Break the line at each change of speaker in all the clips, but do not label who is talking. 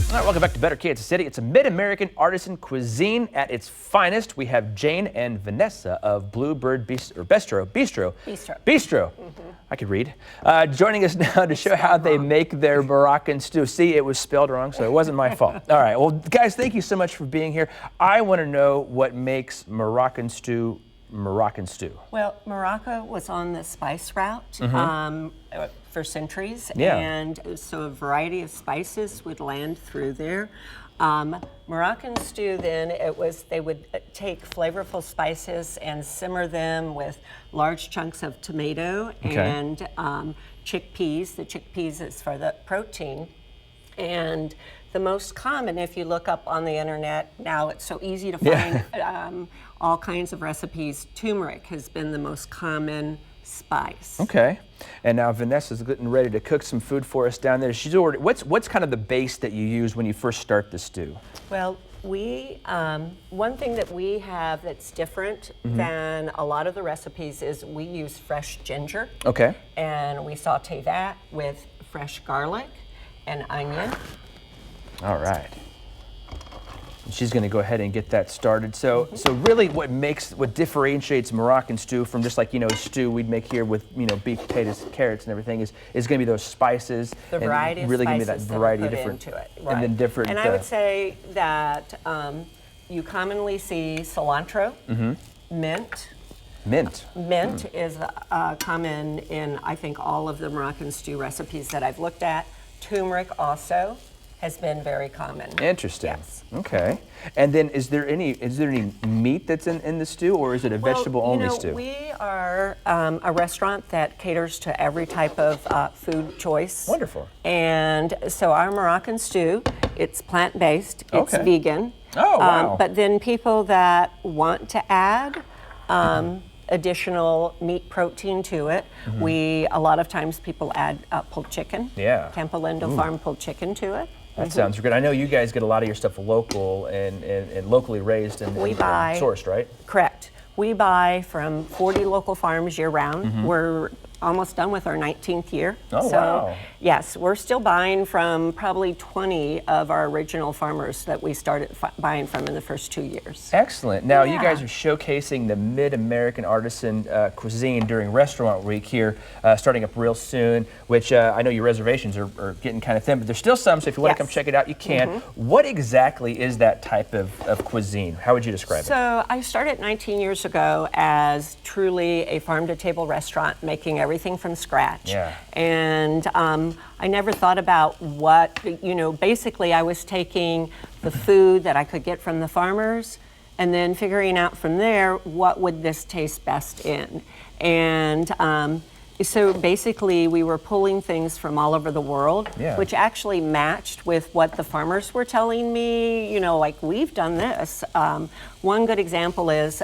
All right, welcome back to Better Kansas City. It's a mid-American artisan cuisine at its finest. We have Jane and Vanessa of Blue Bird Bistro. I could read. Joining us now to show how they make their Moroccan stew. See, it was spelled wrong, so it wasn't my fault. All right, well, guys, thank you so much for being here. I want to know what makes Moroccan stew.
Well, Morocco was on the spice route for centuries, and so a variety of spices would land through there. Moroccan stew, then, they would take flavorful spices and simmer them with large chunks of tomato and chickpeas. The chickpeas is for the protein. And the most common, if you look up on the internet, now it's so easy to find all kinds of recipes, turmeric has been the most common spice.
Okay. And now Vanessa's getting ready to cook some food for us down there. She's already, what's kind of the base that you use when you first start the stew?
Well, one thing that we have that's different than a lot of the recipes is we use fresh ginger.
Okay.
And we saute that with fresh garlic and onion.
All right. She's going to go ahead and get that started. So really what differentiates Moroccan stew from just like, a stew we'd make here with, beef, potatoes, carrots and everything is going to be those spices.
The variety of
really
spices
give me that variety
that
of different,
into it.
Right. And then different.
And I would say that you commonly see cilantro, mint. Mint is common in, I think, all of the Moroccan stew recipes that I've looked at. Turmeric also has been very common.
Interesting.
Yes.
Okay. And then is there any meat that's in the stew, or is it a vegetable only stew?
We are a restaurant that caters to every type of food choice.
Wonderful.
And so our Moroccan stew, it's plant-based, it's vegan.
Oh, wow.
But then people that want to add additional meat protein to it. A lot of times people add pulled chicken.
Yeah.
Campolindo Farm pulled chicken to it.
That sounds good. I know you guys get a lot of your stuff local and locally raised and sourced, right?
Correct. We buy from 40 local farms year-round. We're almost done with our 19th year.
Oh, wow.
Yes, we're still buying from probably 20 of our original farmers that we started buying from in the first 2 years.
Excellent. Now, you guys are showcasing the mid-American artisan cuisine during Restaurant Week here, starting up real soon, which I know your reservations are getting kind of thin, but there's still some, so if you want to come check it out, you can. What exactly is that type of cuisine? How would you describe it?
So I started 19 years ago as truly a farm-to-table restaurant, making everything from scratch.
Yeah.
And I never thought about basically I was taking the food that I could get from the farmers and then figuring out from there what would this taste best in. And so basically we were pulling things from all over the world, which actually matched with what the farmers were telling me, like we've done this. One good example is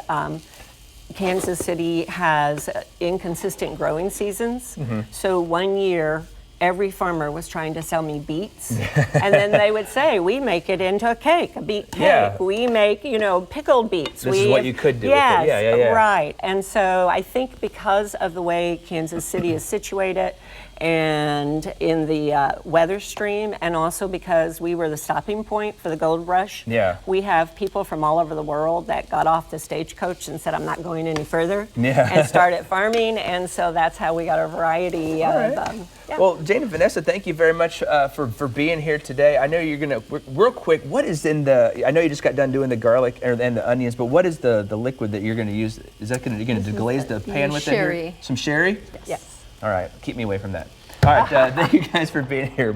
Kansas City has inconsistent growing seasons. So one year, every farmer was trying to sell me beets. And then they would say, we make it into a cake, a beet cake. Yeah. We make, pickled beets.
This is what you could do with it.
Yeah. Right. And so I think because of the way Kansas City is situated and in the weather stream, and also because we were the stopping point for the gold rush, we have people from all over the world that got off the stagecoach and said, I'm not going any further, and started farming, and so that's how we got a variety of...
Well, Jane and Vanessa, thank you very much for being here today. I know you're going to, real quick, what is in I know you just got done doing the garlic and the onions, but what is the liquid that you're going to use? Is that you're going to deglaze the pan with
sherry.
Some sherry?
Yes.
All right, keep me away from that. All right, thank you guys for being here.